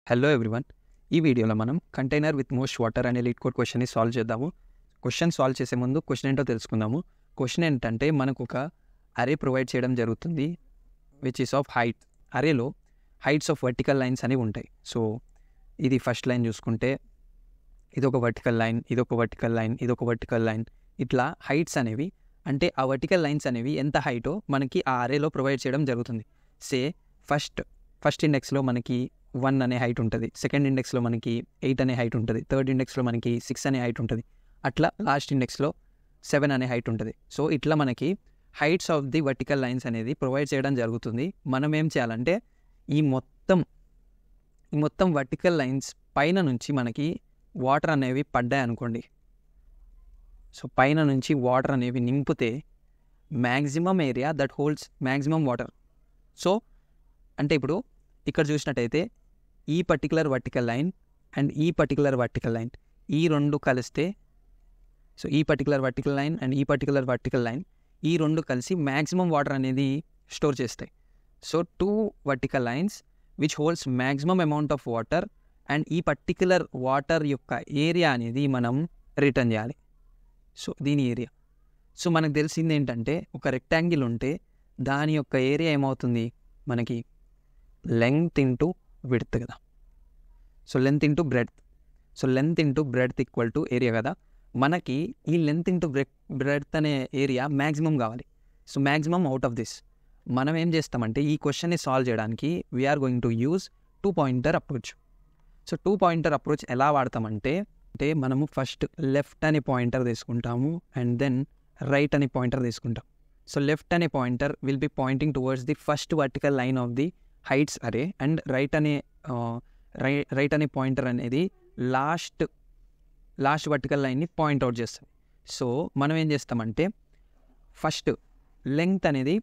Hello everyone. ఈ వీడియోలో మనం కంటైనర్ విత్ మోస్ట్ వాటర్ అనే లీడ్ కోడ్ క్వశ్చన్ని సాల్వ్ చేద్దాము. క్వశ్చన్ సాల్వ్ చేసే ముందు క్వశ్చన్ ఏంటో తెలుసుకుందాము. క్వశ్చన్ ఏంటంటే మనకు ఒక అరే ప్రొవైడ్ చేయడం జరుగుతుంది విచ్ ఈస్ ఆఫ్ హైట్. అరేలో హైట్స్ ఆఫ్ వర్టికల్ లైన్స్ అనేవి ఉంటాయి. సో ఇది ఫస్ట్ లైన్ చూసుకుంటే ఇదొక వర్టికల్ లైన్, ఇదొక వర్టికల్ లైన్, ఇదొక వర్టికల్ లైన్. ఇట్లా హైట్స్ అనేవి అంటే ఆ వర్టికల్ లైన్స్ అనేవి ఎంత హైటో మనకి ఆ అరేలో ప్రొవైడ్ చేయడం జరుగుతుంది. సే ఫస్ట్ ఇండెక్స్లో మనకి 1 అనే హైట్ ఉంటుంది, సెకండ్ ఇండెక్స్లో మనకి 8 అనే హైట్ ఉంటుంది, థర్డ్ ఇండెక్స్లో మనకి 6 అనే హైట్ ఉంటుంది, అట్లా లాస్ట్ ఇండెక్స్లో 7 అనే హైట్ ఉంటుంది. సో ఇట్లా మనకి heights of the vertical lines అనేది ప్రొవైడ్ చేయడం జరుగుతుంది. మనం ఏం చేయాలంటే ఈ మొత్తం వర్టికల్ లైన్స్ పైన నుంచి మనకి వాటర్ అనేవి పడ్డాయి అనుకోండి. సో పైన నుంచి వాటర్ అనేవి నింపితే maximum area that holds maximum water. So అంటే ఇప్పుడు ఇక్కడ చూసినట్టయితే ఈ పర్టికులర్ వర్టికల్ లైన్ అండ్ ఈ పర్టికులర్ వర్టికల్ లైన్ ఈ రెండు కలిస్తే, సో ఈ పర్టికులర్ వర్టికల్ లైన్ అండ్ ఈ పర్టికులర్ వర్టికల్ లైన్ ఈ రెండు కలిసి మ్యాక్సిమం వాటర్ అనేది స్టోర్ చేస్తాయి. So 2 vertical lines which holds maximum amount of water and ఈ పర్టికులర్ వాటర్ యొక్క ఏరియా అనేది మనం రిటర్న్ చేయాలి. సో దీని ఏరియా. సో మనకు తెలిసింది ఏంటంటే ఒక రెక్టాంగిల్ ఉంటే దాని యొక్క ఏరియా ఏమవుతుంది మనకి లెంగ్త్ ఇంటూ విడ్త్ కదా. So length into breadth. So length into breadth equal to area కదా. మనకి ఈ లెంత్ ఇంటూ బ్రెడ్త్ అనే ఏరియా మ్యాక్సిమం కావాలి. So maximum out of this మనం ఏం చేస్తామంటే ఈ క్వశ్చన్ని సాల్వ్ చేయడానికి we are going to use 2 pointer approach. So 2 pointer approach ఎలా వాడతామంటే మనము ఫస్ట్ లెఫ్ట్ అనే పాయింటర్ తీసుకుంటాము అండ్ దెన్ రైట్ అనే పాయింటర్ తీసుకుంటాం. సో లెఫ్ట్ అనే pointer will be Poynting towards the first vertical line of the heights అరే అండ్ రైట్ అనే పాయింటర్ అనేది లాస్ట్ వర్టికల్ లైన్ని పాయింట్అవుట్ చేస్తుంది. సో మనం ఏం చేస్తామంటే ఫస్ట్ లెంగ్త్ అనేది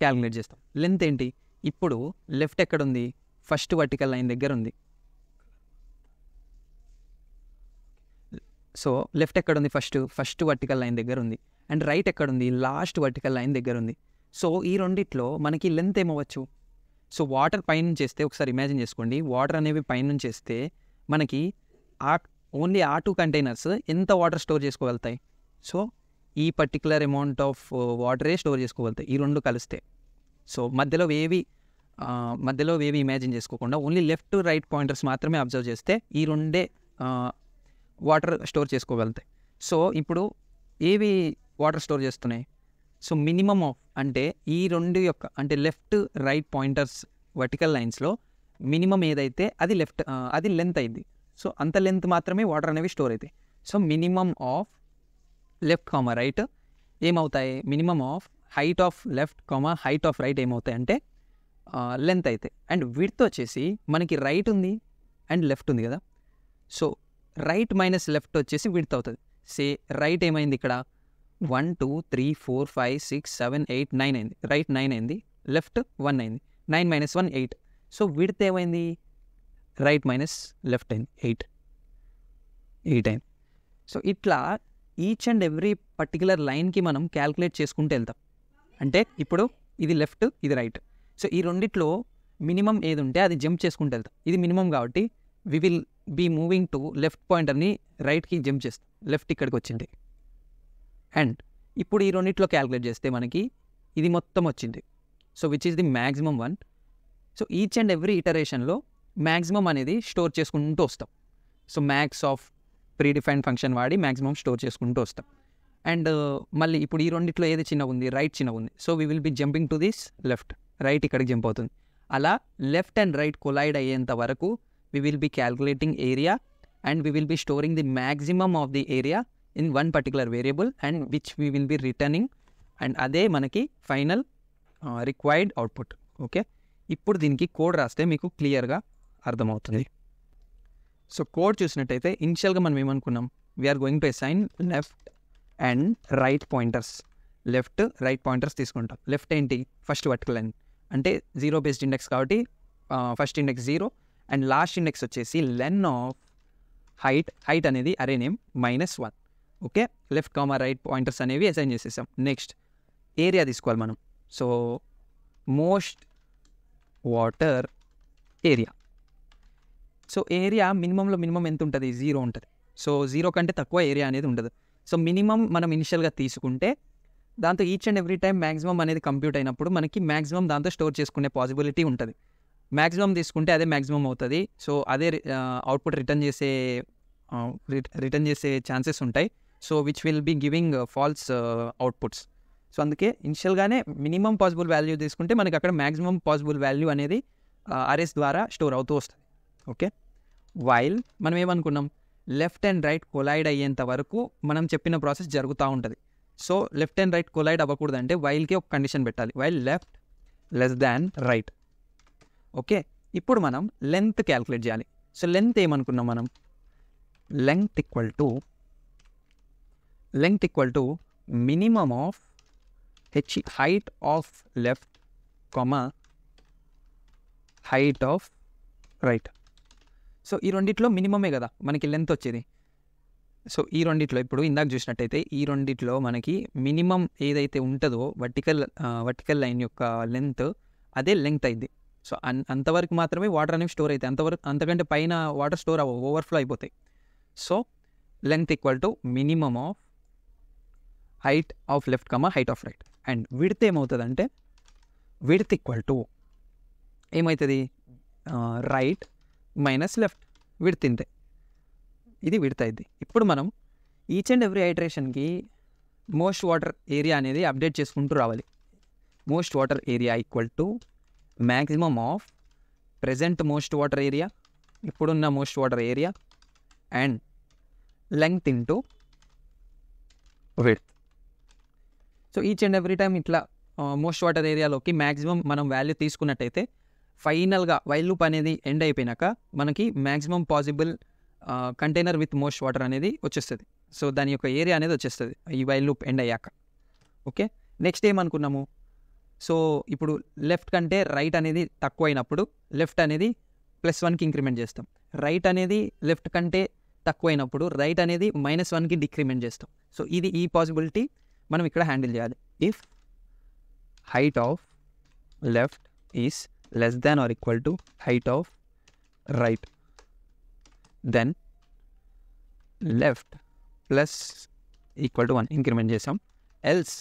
క్యాలిక్యులేట్ చేస్తాం. లెంత్ ఏంటి, ఇప్పుడు లెఫ్ట్ ఎక్కడుంది, ఫస్ట్ వర్టికల్ లైన్ దగ్గర ఉంది. సో లెఫ్ట్ ఎక్కడుంది, ఫస్ట్ వర్టికల్ లైన్ దగ్గర ఉంది అండ్ రైట్ ఎక్కడుంది, లాస్ట్ వర్టికల్ లైన్ దగ్గర ఉంది. సో ఈ రెండిట్లో మనకి లెంత్ ఏమవచ్చు. సో వాటర్ పైనుంచి వేస్తే ఒకసారి ఇమాజిన్ చేసుకోండి, వాటర్ అనేవి పైనుంచి వేస్తే మనకి ఓన్లీ ఆ 2 కంటైనర్స్ ఎంత వాటర్ స్టోర్ చేసుకోగలుగుతాయి. సో ఈ పర్టికులర్ అమౌంట్ ఆఫ్ వాటరే స్టోర్ చేసుకోగలుగుతాయి ఈ రెండు కలిస్తే. సో మధ్యలో ఏవి ఇమాజిన్ చేసుకోకుండా ఓన్లీ లెఫ్ట్ రైట్ పాయింటర్స్ మాత్రమే అబ్జర్వ్ చేస్తే ఈ రెండే వాటర్ స్టోర్ చేసుకోగలుగుతాయి. సో ఇప్పుడు ఏవి వాటర్ స్టోర్ చేస్తున్నాయి. సో మినిమమ్ ఆఫ్ అంటే ఈ రెండు యొక్క అంటే లెఫ్ట్ రైట్ పాయింటర్స్ వర్టికల్ లైన్స్లో మినిమం ఏదైతే అది లెంత్ అయింది. సో అంత లెంత్ మాత్రమే వాటర్ అనేవి స్టోర్ అవుతాయి. So minimum of left comma right ఏమవుతాయి, minimum of height of left comma height of right ఏమవుతాయి అంటే లెంత్ అయితే. అండ్ విడ్త్ వచ్చేసి మనకి రైట్ ఉంది అండ్ లెఫ్ట్ ఉంది కదా. సో రైట్ మైనస్ లెఫ్ట్ వచ్చేసి విడ్త్ అవుతుంది. సే రైట్ ఏమైంది ఇక్కడ 1 2 3 4 5 6 7 8 9 అయింది. రైట్ 9 అయింది, లెఫ్ట్ 1 అయింది. 9 - 1 8. సో విడ్త్ ఏమైంది, రైట్ మైనస్ లెఫ్ట్ అయింది, 8 అయింది. సో ఇట్లా ఈచ్ అండ్ ఎవ్రీ పర్టికులర్ లైన్కి మనం క్యాల్కులేట్ చేసుకుంటూ వెళ్తాం. అంటే ఇప్పుడు ఇది లెఫ్ట్ ఇది రైట్. సో ఈ రెండిట్లో మినిమం ఏది ఉంటే అది జంప్ చేసుకుంటూ వెళ్తాం. ఇది మినిమం కాబట్టి we will be moving to left పాయింటర్ని రైట్కి జంప్ చేస్తాం, లెఫ్ట్ ఇక్కడికి వచ్చింది. అండ్ ఇప్పుడు ఈ రెండిట్లో క్యాల్కులేట్ చేస్తే మనకి ఇది మొత్తం వచ్చింది. So which is the maximum 1. So each and every ఇటరేషన్లో మ్యాక్సిమం అనేది స్టోర్ చేసుకుంటూ వస్తాం. So max of predefined function వాడి మ్యాక్సిమం స్టోర్ చేసుకుంటూ వస్తాం. అండ్ మళ్ళీ ఇప్పుడు ఈ రెండిట్లో ఏది చిన్నగా ఉంది, రైట్ చిన్నగా ఉంది. So we will be jumping to this left, right ఇక్కడికి జంప్ అవుతుంది. అలా లెఫ్ట్ అండ్ రైట్ కొలైడ్ అయ్యేంత వరకు we will be calculating area and we will be storing the maximum of the area in one particular variable and which we will be returning and అదే మనకి final required output. Okay, ఇప్పుడు దీనికి code రాస్తే మీకు క్లియర్గా అర్థమవుతుంది. So code చూసినట్టయితే ఇనిషియల్గా మనం ఏమనుకున్నాం, we are going to assign left and right pointers. Left right pointers తీసుకుంటాం. లెఫ్ట్ ఏంటి, ఫస్ట్ వర్టికల్ లైన్ అంటే 0 బేస్డ్ ఇండెక్స్ కాబట్టి first index 0 and last index వచ్చేసి లెన్ ఆఫ్ హైట్ అనేది array name -1. Okay, left comma right pointers అనేవి assign చేసేసాం. Next area తీసుకోవాలి మనం. So most water area so area minimum ఎంత ఉంటుంది? 0 ఉంటుంది. సో 0 కంటే తక్కువ ఏరియా అనేది ఉండదు. సో మినిమం మనం ఇనిషియల్గా తీసుకుంటే దాంతో each and every time maximum అనేది కంప్యూట్ అయినప్పుడు మనకి మ్యాక్సిమం దాంతో స్టోర్ చేసుకునే పాసిబిలిటీ ఉంటుంది. మ్యాక్సిమం తీసుకుంటే అదే మ్యాక్సిమం అవుతుంది. సో అదే అవుట్పుట్ రిటర్న్ చేసే ఛాన్సెస్ ఉంటాయి. So which will be giving false outputs. So అందుకే ఇనిషియల్గానే మినిమం పాసిబుల్ వాల్యూ తీసుకుంటే మనకి అక్కడ మ్యాక్సిమం పాసిబుల్ వాల్యూ అనేది అరేస్ ద్వారా స్టోర్ అవుతూ వస్తుంది. ఓకే, వైల్ మనం ఏమనుకున్నాం, లెఫ్ట్ అండ్ రైట్ కొలైడ్ అయ్యేంత వరకు మనం చెప్పిన ప్రాసెస్ జరుగుతూ ఉంటుంది. So left and right collide అవ్వకూడదంటే వైల్కి ఒక కండిషన్ పెట్టాలి, while left less than right. Okay, ఇప్పుడు మనం లెంత్ క్యాలిక్యులేట్ చేయాలి. సో లెంత్ ఏమనుకున్నాం మనం, length equal to minimum of height of left height of right. So ఈ రెండిట్లో మినిమమే కదా మనకి లెంత్ వచ్చేది. సో ఈ రెండిట్లో ఇప్పుడు ఇందాక చూసినట్టయితే ఈ రెండిట్లో మనకి మినిమం ఏదైతే ఉంటుందో వర్టికల్ లైన్ యొక్క లెంత్, అదే లెంగ్త్ అయింది. సో అంతవరకు మాత్రమే వాటర్ అనేవి స్టోర్ అవుతాయి. అంతకంటే పైన వాటర్ స్టోర్ అవ్వవు, ఓవర్ఫ్లో అయిపోతాయి. So length equal to minimum of height of left height of right. And width ఏమవుతుందంటే విడ్త్ ఈక్వల్ టు ఏమవుతుంది, రైట్ మైనస్ లెఫ్ట్, విడ్త్ ఇంతే, ఇది విడ్త్ అయింది. ఇప్పుడు మనం ఈచ్ అండ్ ఎవ్రీ ఐటరేషన్కి మోస్ట్ వాటర్ ఏరియా అనేది అప్డేట్ చేసుకుంటూ రావాలి. Most water area equal to maximum of present most water area, ఇప్పుడున్న most water area, and length into width. So each and every time ఇట్లా most water ఏరియాలోకి maximum మనం value తీసుకున్నట్టయితే ఫైనల్గా while loop అనేది ఎండ్ అయిపోయినాక మనకి maximum possible container with most water అనేది వచ్చేస్తుంది. సో దాని యొక్క ఏరియా అనేది వచ్చేస్తుంది ఈ వైల్ లూప్ ఎండ్ అయ్యాక. ఓకే, నెక్స్ట్ ఏమనుకున్నాము, సో ఇప్పుడు లెఫ్ట్ కంటే రైట్ అనేది తక్కువ అయినప్పుడు లెఫ్ట్ అనేది +1కి ఇంక్రిమెంట్ చేస్తాం, రైట్ అనేది లెఫ్ట్ కంటే తక్కువ అయినప్పుడు రైట్ అనేది -1కి డిక్రిమెంట్ చేస్తాం. సో ఇది ఈ పాసిబిలిటీ మనం ఇక్కడ హ్యాండిల్ చేయాలి. If height of left is less than or equal to height of right, then left plus equal to 1 increment చేసాం, else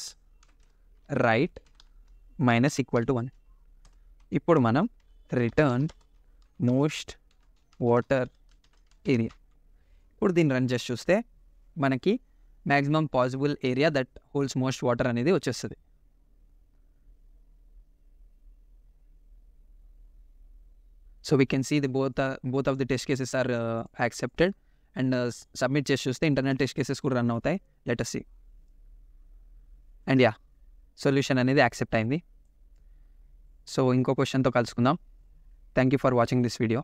right minus equal to 1. ఇప్పుడు మనం రిటర్న్ మోస్ట్ వాటర్ ఏరియా. ఇప్పుడు దీన్ని రన్ చేసి చూస్తే మనకి maximum possible area that holds most water అనేది వచ్చేస్తుంది. So we can see both of the test cases are accepted and submit చేసి చూస్తే ఇంటర్నల్ టెస్ట్ కేసెస్ కూడా రన్ అవుతాయి. Let us see. And yeah, solution అనేది యాక్సెప్ట్ అయింది. So ఇంకో క్వశ్చన్తో కలుసుకుందాం. Thank you for watching this video.